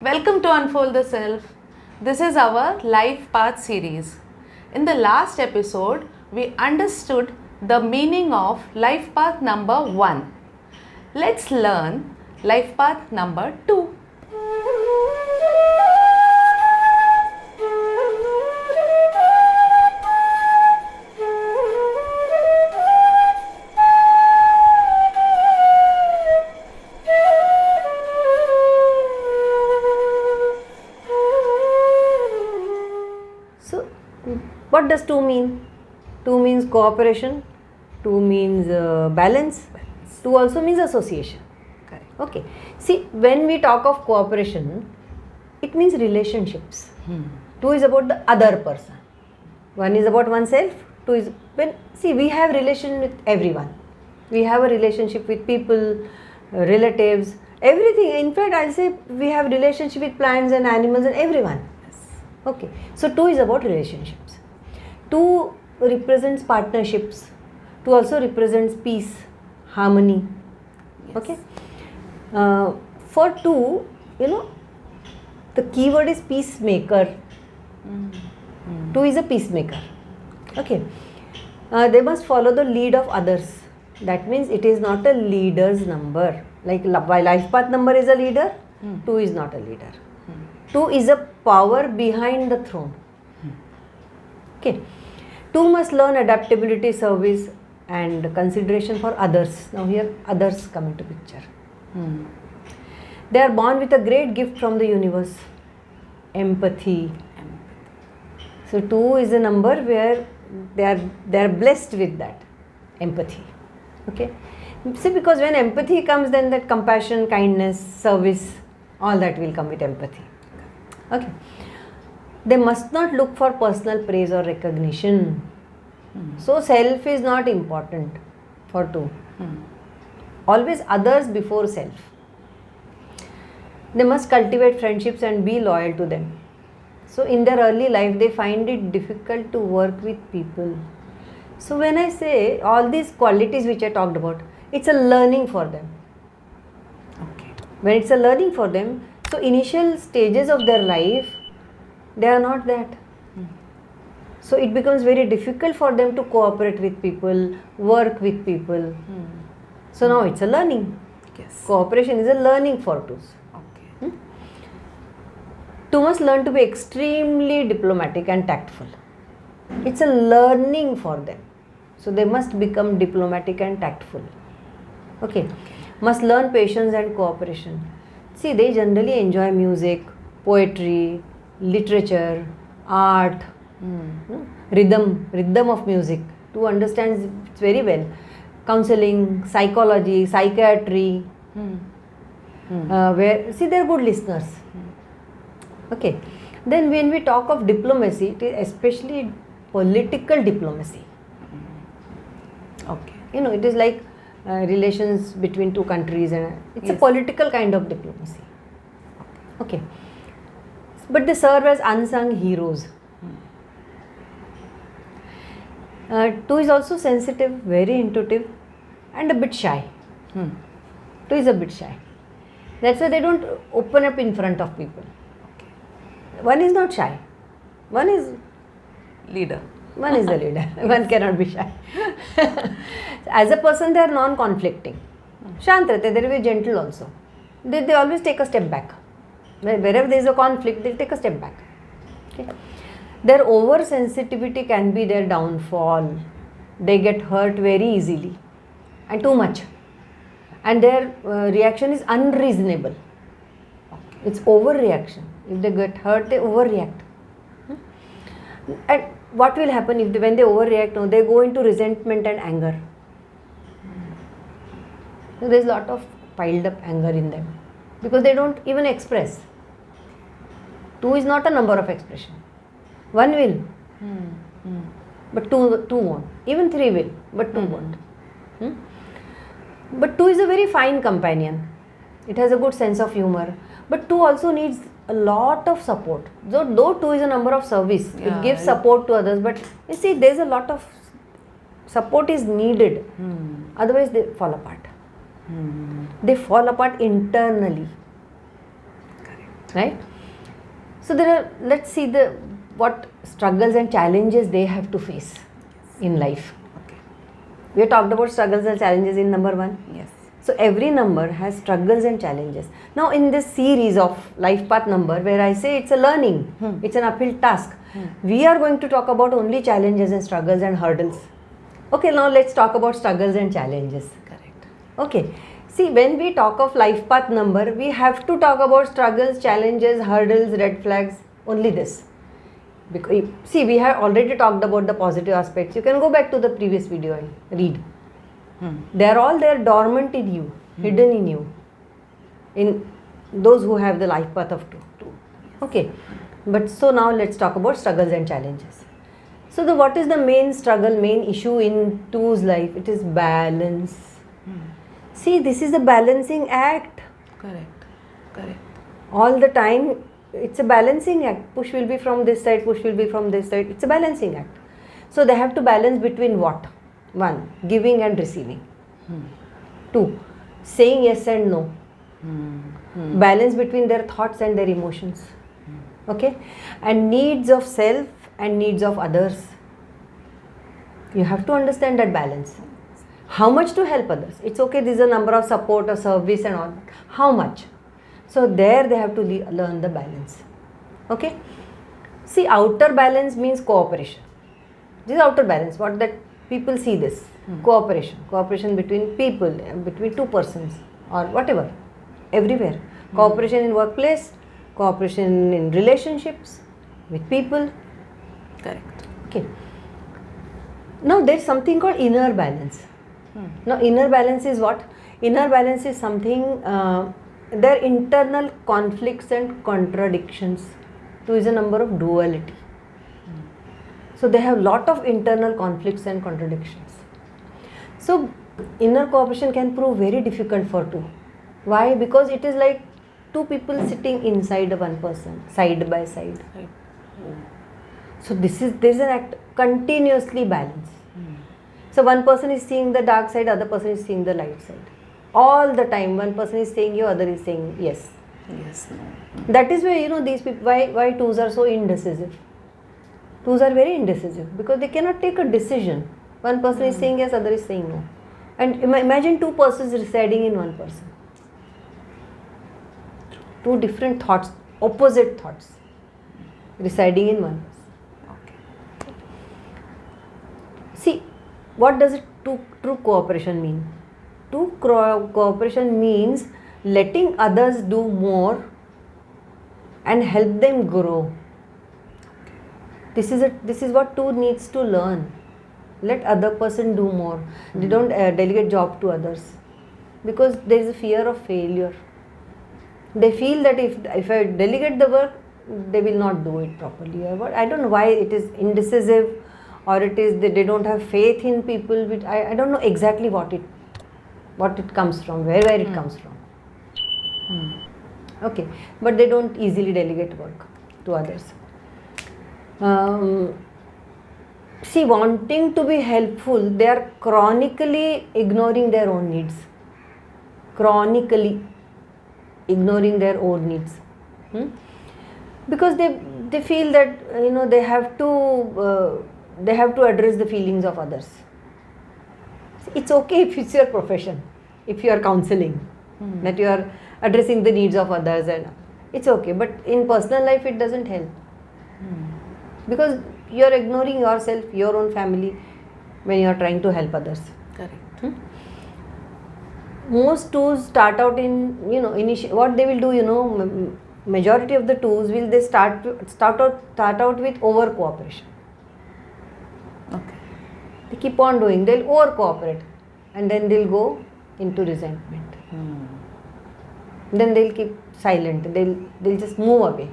Welcome to Unfold the Self. This is our Life Path series. In the last episode, we understood the meaning of Life Path number 1. Let's learn Life Path number 2. So, what does 2 mean? 2 means cooperation, 2 means balance, 2 also means association. Correct. Okay. See, when we talk of cooperation, it means relationships. 2 is about the other person. 1 is about oneself, 2 is we have relation with everyone. We have a relationship with people, relatives, everything. In fact, I'll say we have relationship with plants and animals and everyone. Okay, so 2 is about relationships. 2 represents partnerships. 2 also represents peace, harmony. Yes. Okay. For 2, the keyword is peacemaker. 2 is a peacemaker. Okay. They must follow the lead of others. That means it is not a leader's number. Like while life path number is a leader, 2 is not a leader. 2 is a power behind the throne. Okay. 2 must learn adaptability, service and consideration for others. Now here others come into picture. They are born with a great gift from the universe. Empathy. So 2 is a number where they are blessed with that. Empathy. Okay. See, because when empathy comes, then that compassion, kindness, service, all that will come with empathy. Okay. They must not look for personal praise or recognition. So self is not important for 2. Always others before self. They must cultivate friendships and be loyal to them. So in their early life, they find it difficult to work with people. So when I say all these qualities which I talked about, it's a learning for them. Okay. When it's a learning for them, so initial stages of their life, they are not that. So it becomes very difficult for them to cooperate with people, work with people. So now it's a learning. Yes. Cooperation is a learning for 2s. Okay. 2 must learn to be extremely diplomatic and tactful. It's a learning for them. So they must become diplomatic and tactful. Okay. Must learn patience and cooperation. See, they generally enjoy music, poetry, literature, art, rhythm of music. 2 understands it very well. Counseling, psychology, psychiatry. Where they're good listeners. Okay. Then when we talk of diplomacy, it is especially political diplomacy. Okay. It is like relations between 2 countries, and it's a political kind of diplomacy. Okay. But they serve as unsung heroes. 2 is also sensitive, very intuitive and a bit shy. 2 is a bit shy. That's why they don't open up in front of people. Okay. 1 is not shy. 1 is Leader. the leader. 1 cannot be shy. As a person, they are non-conflicting. Shant rehte, they will be gentle also. They always take a step back. Wherever there is a conflict, they take a step back. Okay. Their oversensitivity can be their downfall. They get hurt very easily and too much. And their reaction is unreasonable. It's overreaction. If they get hurt, they overreact. And what will happen when they overreact? No, they go into resentment and anger. So there is a lot of piled up anger in them because they don't even express. 2 is not a number of expression. 1 will, but 2 won't. Even 3 will, but 2 won't. But 2 is a very fine companion. It has a good sense of humor. But 2 also needs a lot of support. Though 2 is a number of service, it gives support to others. But you see, there is a lot of support is needed. Otherwise, they fall apart. They fall apart internally. right? So let's see what struggles and challenges they have to face in life. Okay. We have talked about struggles and challenges in number 1. Yes. So every number has struggles and challenges. Now in this series of life path number, where I say it's a learning, it's an uphill task, we are going to talk about only challenges and struggles and hurdles. Okay, now let's talk about struggles and challenges. Correct. Okay, see, when we talk of life path number, we have to talk about struggles, challenges, hurdles, red flags, only this. Because, see, we have already talked about the positive aspects. You can go back to the previous video and read. They are all there dormant in you, hidden in you, in those who have the life path of 2. Okay, but so now let's talk about struggles and challenges. So what is the main struggle, main issue in 2's life? It is balance. See, this is a balancing act. Correct. Correct. All the time, it's a balancing act. Push will be from this side, push will be from this side. It's a balancing act. So they have to balance between what? 1, giving and receiving. 2, saying yes and no. Balance between their thoughts and their emotions. Okay? And needs of self and needs of others. You have to understand that balance. How much to help others? It's okay, there's a number of support or service and all. How much? So there they have to learn the balance. Okay? See, outer balance means cooperation. This is outer balance. What that people see this. Cooperation between people, between 2 persons or whatever. Everywhere. Cooperation in workplace, cooperation in relationships with people. Correct. Okay. Now there is something called inner balance. Now inner balance is what? Inner balance is something, their internal conflicts and contradictions. 2 is a number of duality. So they have lot of internal conflicts and contradictions. So inner cooperation can prove very difficult for 2. Why? Because it is like 2 people sitting inside one person, side by side. Right. So there is an act continuously balanced. So one person is seeing the dark side, other person is seeing the light side. All the time, one person is saying yes, other is saying yes. Yes. That is why these people, why 2's are so indecisive. 2's are very indecisive because they cannot take a decision. One person is saying yes, other is saying no. And imagine 2 persons residing in one person. 2 different thoughts, opposite thoughts, residing in one person. Okay. See, what does true cooperation mean? True cooperation means letting others do more and help them grow. This is what 2 needs to learn. Let other person do more. They don't delegate job to others because there is a fear of failure. They feel that if I delegate the work, they will not do it properly. Or I don't know why it is indecisive, or it is they don't have faith in people. Which I don't know exactly what it comes from, where it comes from. Okay, but they don't easily delegate work to others. See, wanting to be helpful, they are chronically ignoring their own needs. Chronically ignoring their own needs. Because they feel that they have to address the feelings of others. It's okay if it's your profession, if you are counseling, that you are addressing the needs of others, and it's okay. But in personal life, it doesn't help because you are ignoring yourself, your own family, when you are trying to help others. Correct. Most 2's start out in what they will do. Majority of the 2's will they start out with over cooperation. Okay. They keep on doing. They'll over cooperate, and then they'll go into resentment. Then they'll keep silent. They'll just move away,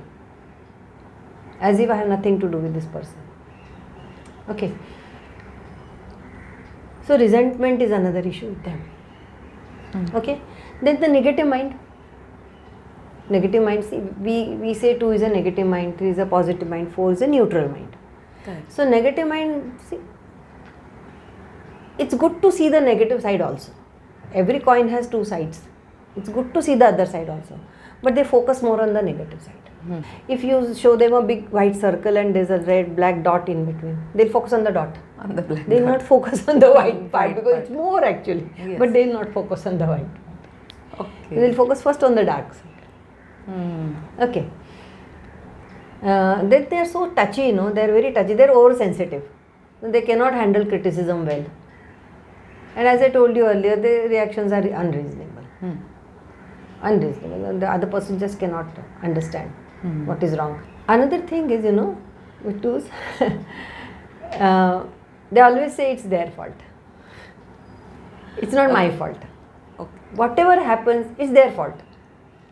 as if I have nothing to do with this person. Okay. So resentment is another issue with them. Okay. Then the negative mind. Negative mind. See, we say 2 is a negative mind, 3 is a positive mind, 4 is a neutral mind. Correct. So negative mind, see, it's good to see the negative side also. Every coin has 2 sides. It's good to see the other side also. but they focus more on the negative side. If you show them a big white circle and there's a red black dot in between, they'll focus on the dot. On the black They'll dot. not focus on the white part White because part. it's more actually, Yes. but they'll not focus on the white. Okay. They'll focus first on the dark side. Okay. Then they're so touchy, they're very touchy, they're oversensitive. They cannot handle criticism well. And as I told you earlier, the reactions are unreasonable. Unreasonable. The other person just cannot understand what is wrong. Another thing is, with twos, they always say it's their fault. It's not my fault. Okay. Whatever happens, it's their fault.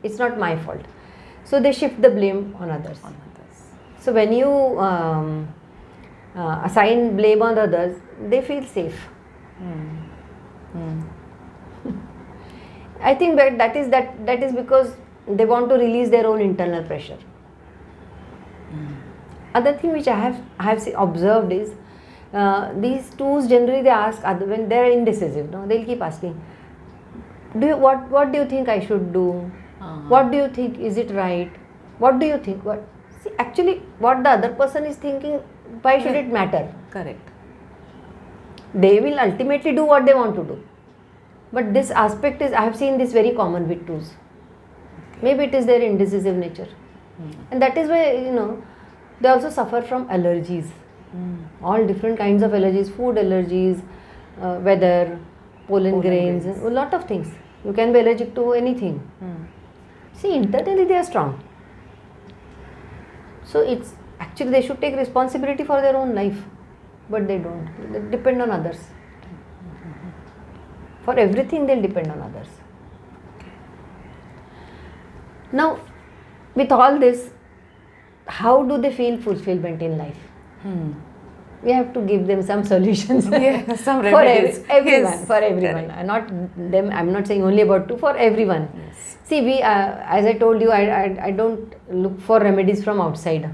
It's not my fault. So they shift the blame on others. On others. So when you assign blame on others, they feel safe. I think that is because they want to release their own internal pressure. Other thing which I have observed is these twos generally they ask when they are indecisive. They'll keep asking, what do you think I should do? What do you think, is it right? What do you think? Actually what the other person is thinking, why should it matter? Correct. They will ultimately do what they want to do. But this aspect is, I have seen this very common with twos. Maybe it is their indecisive nature. And that is why, they also suffer from allergies. All different kinds of allergies, food allergies, weather, pollen grains, a lot of things. You can be allergic to anything. See, internally they are strong. So it's actually they should take responsibility for their own life. But they don't. They depend on others. For everything they'll depend on others. Now, with all this, how do they feel fulfillment in life? We have to give them some solutions. Yeah, some for remedies. everyone. Yes. For everyone. Not them. I'm not saying only about two. For everyone. Yes. See, we, as I told you, I don't look for remedies from outside.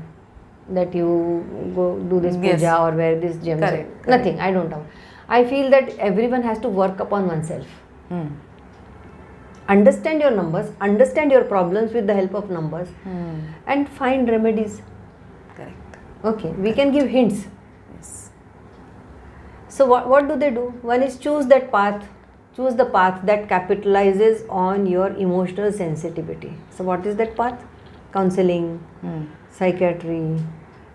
That you go do this puja Yes. or wear this gems. Correct. Nothing. I don't have. I feel that everyone has to work upon oneself. Understand your numbers, understand your problems with the help of numbers, and find remedies. Correct. Okay, we can give hints. Yes. So what do they do? One is choose that path. Choose the path that capitalizes on your emotional sensitivity. So what is that path? Counseling, psychiatry,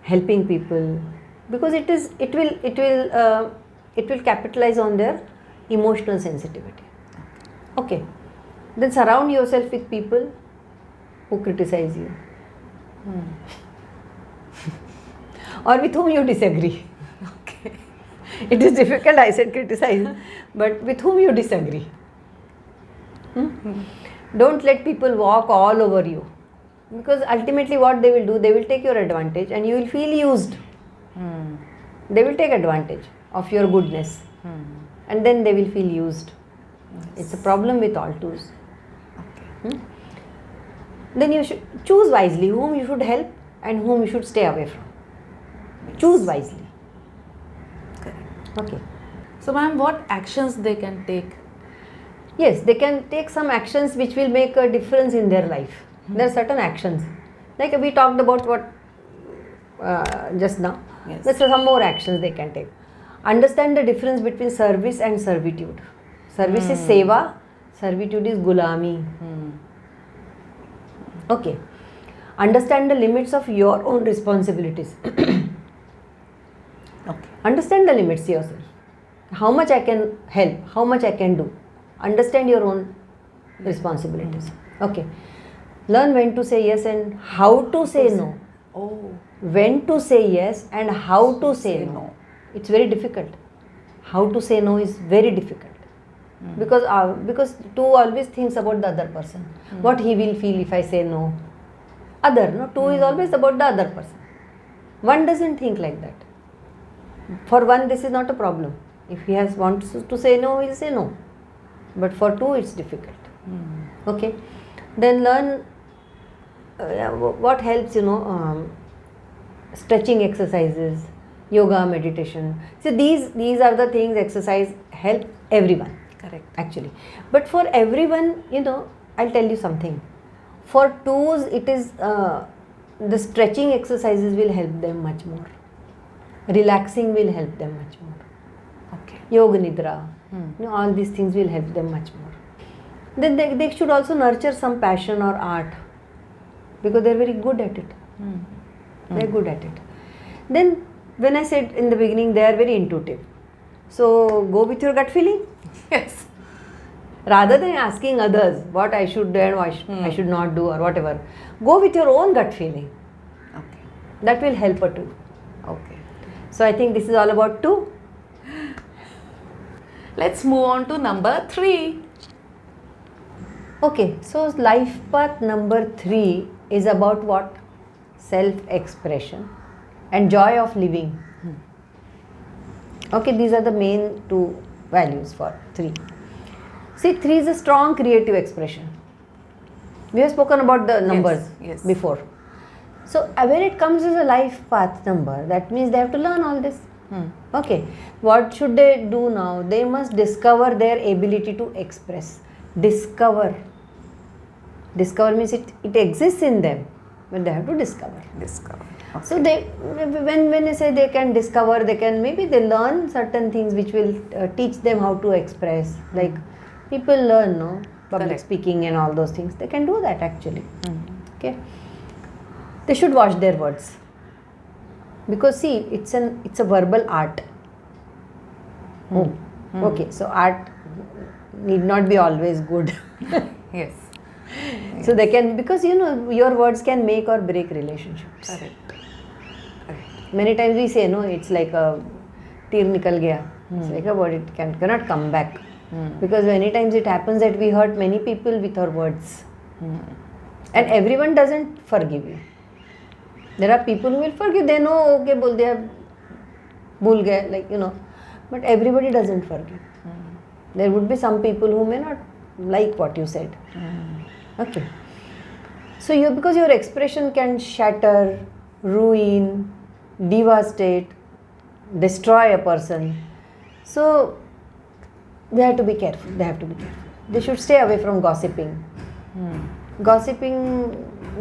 helping people, because it will capitalize on their emotional sensitivity. Okay. Then surround yourself with people who criticize you. Or with whom you disagree. Okay. It is difficult, I said criticize, but with whom you disagree. Don't let people walk all over you. Because ultimately what they will do, they will take your advantage and you will feel used. They will take advantage of your goodness. And then they will feel used. Yes. It's a problem with all twos. Okay. Then you should choose wisely whom you should help and whom you should stay away from. Choose wisely. Correct. Okay. So, ma'am, what actions they can take? Yes, they can take some actions which will make a difference in their life. There are certain actions. Like we talked about what just now. Yes. There's some more actions they can take. Understand the difference between service and servitude. Service is seva, servitude is gulami. Okay. Understand the limits of your own responsibilities. Okay. Understand the limits yourself. How much I can help, how much I can do. Understand your own responsibilities. Okay. Learn when to say yes and how to say no. Oh. When to say yes and how to say Say no. no. It's very difficult. How to say no is very difficult. Because two always thinks about the other person. What he will feel if I say no. Two is always about the other person. One doesn't think like that. For one, this is not a problem. If he wants to say no, he'll say no. But for two, it's difficult. Okay. Then learn what helps, stretching exercises, yoga, meditation. So these are the things, exercise help everyone. Correct. Actually. But for everyone, I'll tell you something. For 2s, it is the stretching exercises will help them much more. Relaxing will help them much more. Okay. Yoga Nidra, all these things will help them much more. Then they should also nurture some passion or art, because they're very good at it. They're good at it. Then, when I said in the beginning, they are very intuitive. So, go with your gut feeling. Yes. Rather than asking others what I should do and what I should not do or whatever, go with your own gut feeling. Okay. That will help her too. Okay. So, I think this is all about 2. Let's move on to number 3. Okay, so life path number 3 is about what? Self-expression and joy of living. Okay, these are the main 2 values for 3. See, 3 is a strong creative expression. We have spoken about the numbers yes. before. So, when it comes as a life path number, that means they have to learn all this. Okay, what should they do now? They must discover their ability to express. Discover means it exists in them, but they have to discover. Okay. So they, when you say they can discover, maybe they learn certain things which will teach them how to express. Like people learn, no, public Correct. speaking and all those things. They can do that actually. Okay, they should watch their words, because see, it's a verbal art. Okay, so art need not be always good. Yes. So they can, because your words can make or break relationships. Correct. Many times we say, no, it's like a tir nikal gaya. It's like a word, it cannot come back. Because many times it happens that we hurt many people with our words. And everyone doesn't forgive you. There are people who will forgive. They know, okay, bol diya, bhul gaye, like, but everybody doesn't forgive. There would be some people who may not like what you said. Okay. So because your expression can shatter, ruin, devastate, destroy a person. So they have to be careful. They should stay away from gossiping. Gossiping,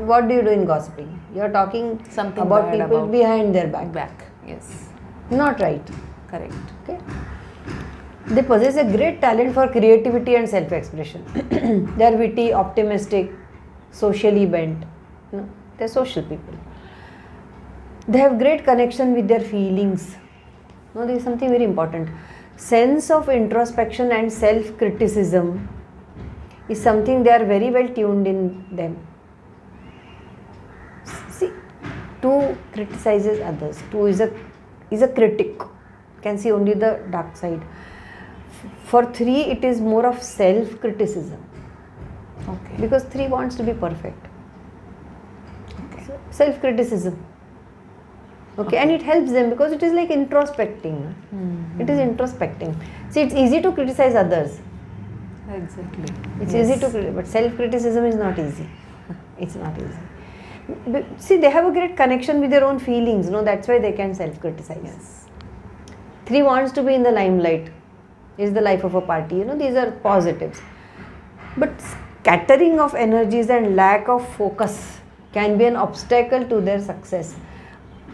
what do you do in gossiping? You are talking Something about bad people about behind their back. Yes. Not right. Correct. Okay. They possess a great talent for creativity and self-expression. They are witty, optimistic, socially bent. They are social people. They have great connection with their feelings. There is something very important. Sense of introspection and self-criticism is something they are very well tuned in them. See, 2 criticizes others. 2 is a critic. Can see only the dark side. For 3, it is more of self-criticism. Okay. Because 3 wants to be perfect. Okay. So, self-criticism. Okay, and it helps them because it is like introspecting. It is introspecting. See, it's easy to criticize others. Exactly. It's easy to criticize, but self-criticism is not easy. It's not easy. But see, they have a great connection with their own feelings. That's why they can self-criticize. Yes. 3 wants to be in the limelight. Is the life of a party. These are positives. But scattering of energies and lack of focus can be an obstacle to their success.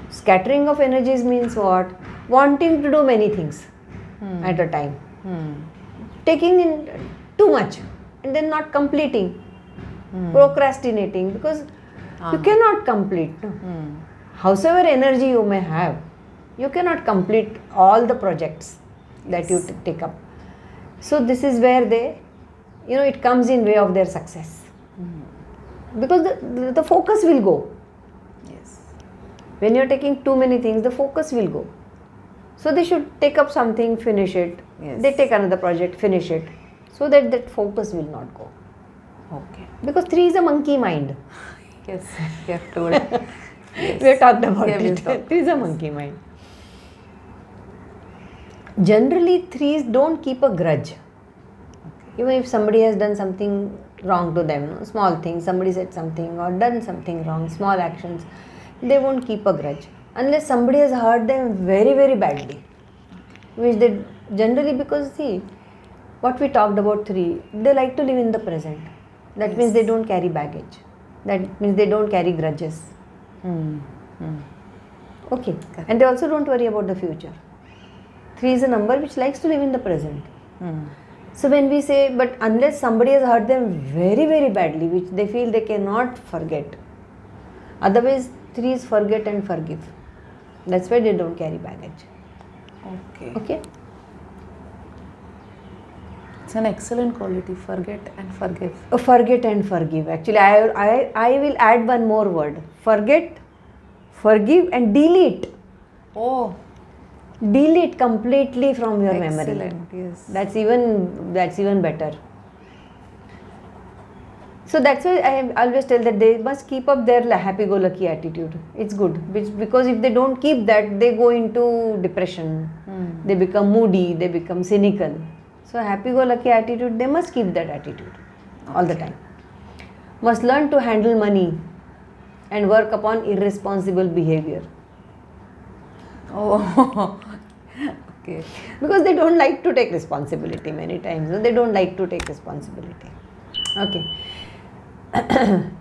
Scattering of energies means what? Wanting to do many things at a time. Taking in too much and then not completing. Procrastinating, because you cannot complete. Howsoever energy you may have, you cannot complete all the projects that you take up. So this is where they, it comes in way of their success. Because the focus will go. Yes. When you are taking too many things, the focus will go. So they should take up something, finish it. Yes. They take another project, finish it. So that focus will not go. Okay. Because 3 is a monkey mind. Yes, you have told. Yes. We have talked about Yeah, we it. talked. 3 is a monkey mind. Generally, 3s don't keep a grudge. Even if somebody has done something wrong to them, small things, somebody said something or done something wrong, small actions, they won't keep a grudge. Unless somebody has hurt them very, very badly. Which they generally, because see, what we talked about 3, they like to live in the present. That means they don't carry baggage. That means they don't carry grudges. Hmm. Okay. And they also don't worry about the future. 3 is a number which likes to live in the present. So when we say, but unless somebody has hurt them very, very badly, which they feel they cannot forget, otherwise 3 is forget and forgive. That's why they don't carry baggage. Okay. Okay? It's an excellent quality. Forget and forgive. Forget and forgive. Actually, I will add one more word. Forget, forgive and delete. Oh, Delete completely from your memory. excellent. Yes. That's even better. So that's why I always tell that they must keep up their happy-go-lucky attitude. It's good because if they don't keep that, they go into depression. They become moody. They become cynical. So happy-go-lucky attitude, they must keep that attitude all the time. Must learn to handle money and work upon irresponsible behavior. Oh, okay. Because they don't like to take responsibility many times. No? They don't like to take responsibility. Okay.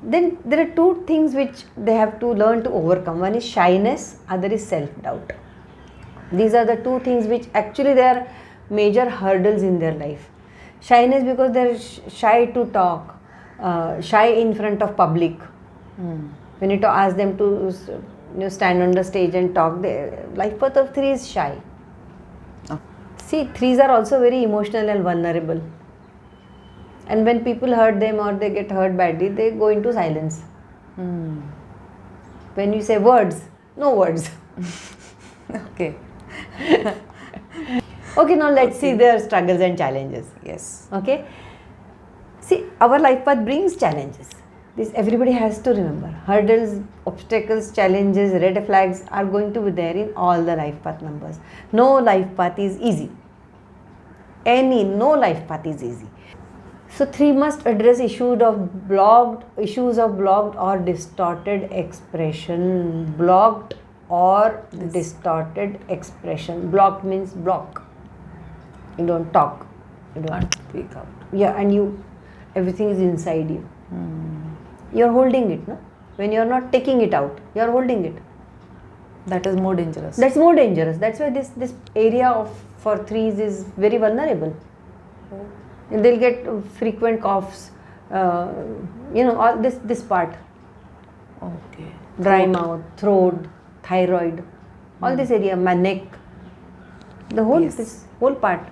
Then there are 2 things which they have to learn to overcome. One is shyness, other is self-doubt. These are the 2 things which actually they are major hurdles in their life. Shyness because they are shy to talk, shy in front of public. When you ask them to stand on the stage and talk, the life path of 3 is shy. See, 3s are also very emotional and vulnerable. And when people hurt them or they get hurt badly, they go into silence. When you say words, no words. Okay. Okay, now let's see their struggles and challenges. Yes. Okay. See, our life path brings challenges. This everybody has to remember. Hurdles, obstacles, challenges, red flags are going to be there in all the life path numbers. No life path is easy. No life path is easy. So 3 must address issues of blocked or distorted expression. Blocked or distorted expression. Blocked means block. You don't talk. You don't speak out. Yeah, and everything is inside you. You're holding it, no? When you're not taking it out, you're holding it. That is more dangerous. That's more dangerous. That's why this area for 3s is very vulnerable. And they'll get frequent coughs, all this part. Okay. Dry mouth, throat, thyroid, all this area, my neck. The whole, this whole part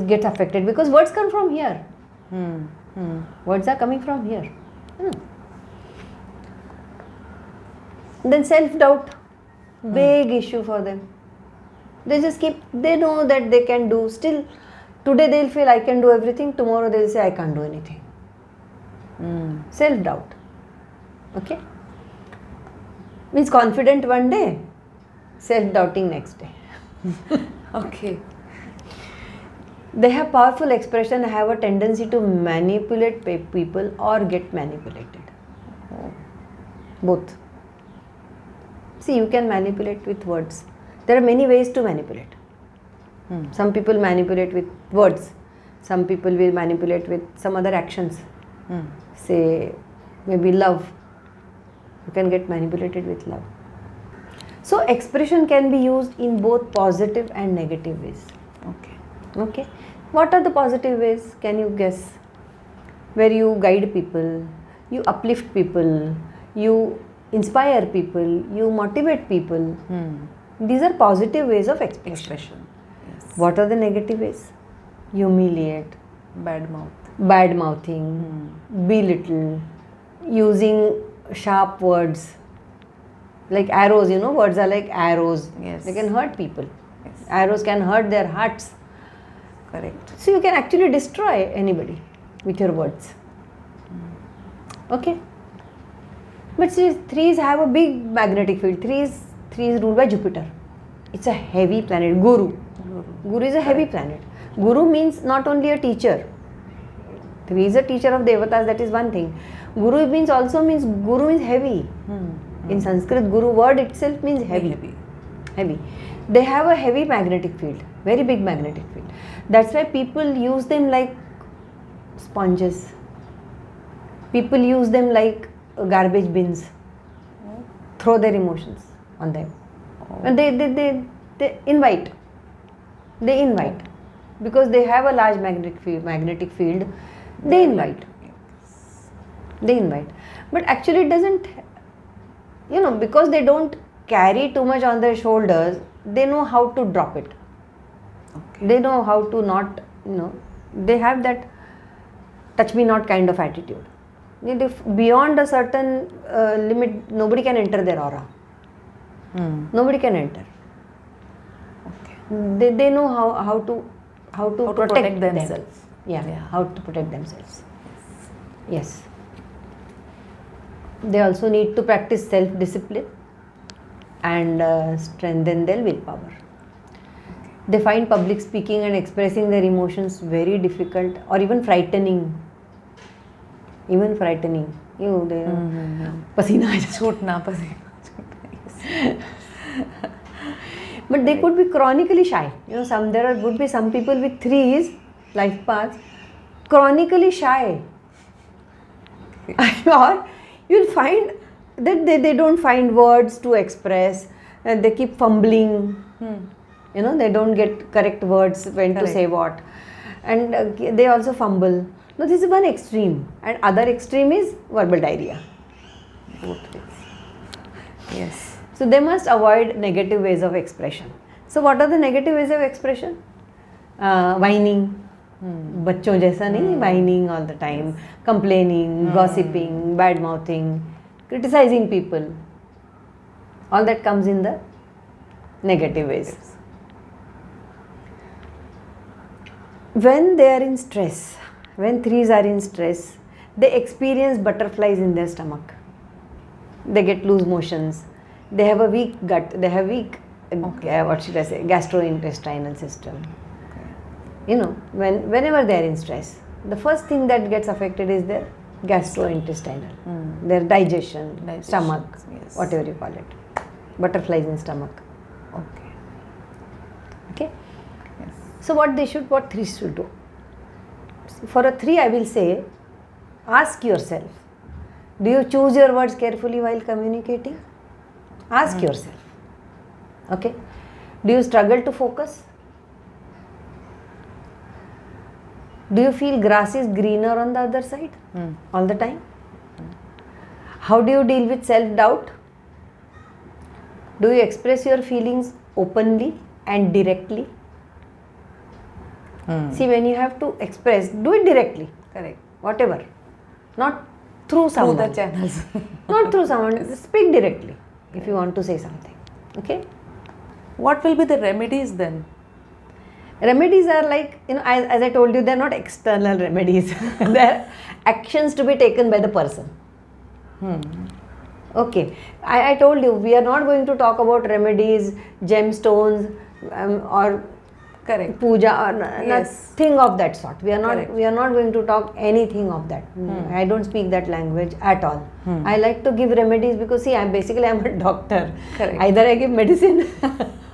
gets affected because words come from here. Words are coming from here. Then self-doubt, big issue for them. They know that they can do, still today they'll feel I can do everything, tomorrow they'll say I can't do anything. Self-doubt. Okay? Means confident one day, self-doubting next day. Okay. They have powerful expression, have a tendency to manipulate people or get manipulated. Both. See, you can manipulate with words. There are many ways to manipulate. Some people manipulate with words. Some people will manipulate with some other actions. Say, maybe love. You can get manipulated with love. So, expression can be used in both positive and negative ways. Okay. What are the positive ways? Can you guess? Where you guide people, you uplift people, you inspire people, you motivate people. These are positive ways of expression. Yes. What are the negative ways? Humiliate, Bad mouth. bad mouthing, belittle, using sharp words. Like arrows, words are like arrows. Yes. They can hurt people. Yes. Arrows can hurt their hearts. Correct. So you can actually destroy anybody with your words. Okay. But see, 3s have a big magnetic field. 3 is ruled by Jupiter. It's a heavy planet. Guru is a heavy planet. Guru means not only a teacher. 3 is a teacher of Devatas, that is one thing. Guru means heavy. In Sanskrit, Guru word itself means heavy. They have a heavy magnetic field, very big magnetic field. That's why people use them like sponges. People use them like garbage bins, throw their emotions on them. And they invite. They invite. Because they have a large magnetic field, they invite. They invite. But actually it doesn't, because they don't carry too much on their shoulders, they know how to drop it. Okay. They know how to not, they have that touch me not kind of attitude. Beyond a certain limit, nobody can enter their aura. Nobody can enter. Okay. They know how to protect themselves. Yeah, how to protect themselves. Yes. They also need to practice self-discipline and strengthen their willpower. They find public speaking and expressing their emotions very difficult or even frightening. Even frightening. Pasina aa jata. Chutna, pasina. But they could be chronically shy. There would be some people with 3s, life paths, chronically shy. Or you'll find that they don't find words to express and they keep fumbling. They don't get correct words when to say what. And they also fumble. Now this is one extreme. And other extreme is verbal diarrhea. Both ways. Yes. So they must avoid negative ways of expression. So what are the negative ways of expression? Whining. बच्चों जैसा नहीं, whining all the time, complaining, gossiping, bad mouthing, criticizing people. All that comes in the negative ways. When they are in stress, when 3s are in stress, they experience butterflies in their stomach. They get loose motions. They have a weak gut. They have weak, gastrointestinal system. Whenever they are in stress, the first thing that gets affected is their gastrointestinal, their digestion, stomach, whatever you call it. Butterflies in stomach. Okay. Yes. So what 3s should do? For a 3, I will say, ask yourself, do you choose your words carefully while communicating? Ask yourself. Okay. Do you struggle to focus? Do you feel grass is greener on the other side all the time? How do you deal with self-doubt? Do you express your feelings openly and directly? See, when you have to express, do it directly. Correct. Whatever. Not through someone. Through the channels. Not through someone. Speak directly if you want to say something. Okay? What will be the remedies then? Remedies are like, as I told you, they're not external remedies. They're actions to be taken by the person. Okay. I told you, we are not going to talk about remedies, gemstones, or Correct. puja or Yes. nothing of that sort. We are not. Correct. We are not going to talk anything of that. I don't speak that language at all. I like to give remedies because see, I'm a doctor. Correct. Either I give medicine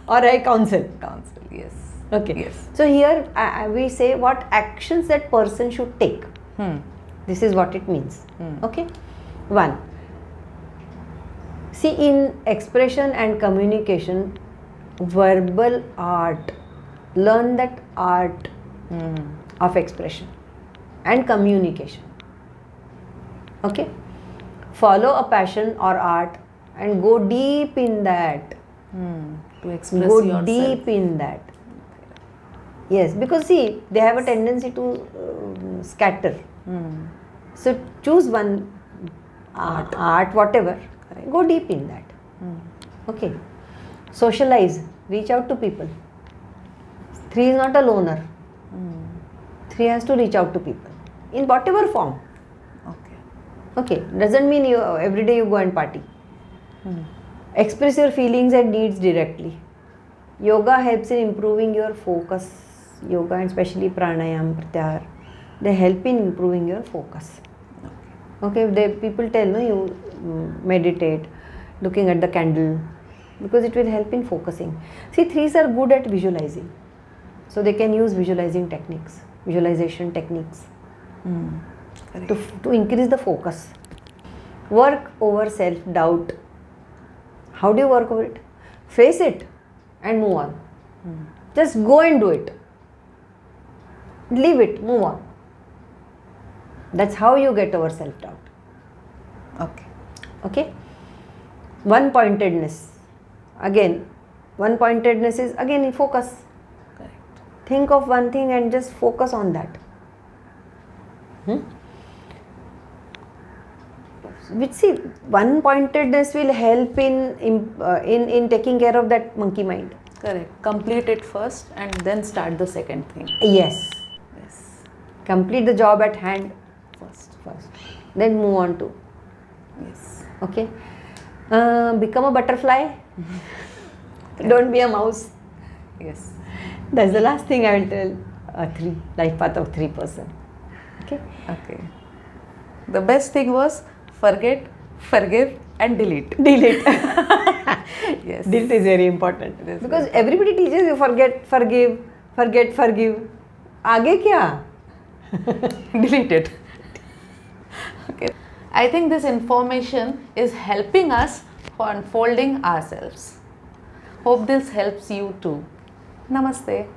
or I counsel. Counsel. Yes. Okay. Yes. So here we say what actions that person should take. This is what it means. Okay. 1. See, in expression and communication, verbal art. Learn that art of expression and communication. Okay. Follow a passion or art and go deep in that. To express Go yourself. deep in that. Yes, because see, they have a tendency to scatter. So choose one art, whatever. Correct. Go deep in that. Okay. Socialize. Reach out to people. 3 is not a loner. 3 has to reach out to people in whatever form. Okay. Okay. Doesn't mean you every day you go and party. Express your feelings and needs directly. Yoga helps in improving your focus. Yoga and especially pranayam, pratyahar, they help in improving your focus. Okay, people tell you meditate, looking at the candle, because it will help in focusing. See, 3s are good at visualizing, so they can use visualization techniques Correct. to increase the focus. Work over self-doubt. How do you work over it? Face it and move on. Just go and do it. Leave it, move on. That's how you get over self-doubt. Okay. Okay? One-pointedness. Again, one-pointedness is again focus. Correct. Think of one thing and just focus on that. Which, see, one-pointedness will help in taking care of that monkey mind. Correct. Complete it first and then start the second thing. Yes. Yes. Complete the job at hand First. first. Then move on to. Yes. Okay. Become a butterfly. Don't be a mouse. Yes. That's the last thing I will tell a life path of 3 person. Okay. Okay. The best thing was forget, forgive, and delete. Delete. Yes. Delete is very important. It is Because very everybody teaches you forget, forgive, forget, forgive. आगे क्या? Delete it. Okay. I think this information is helping us for unfolding ourselves. Hope this helps you too. Namaste.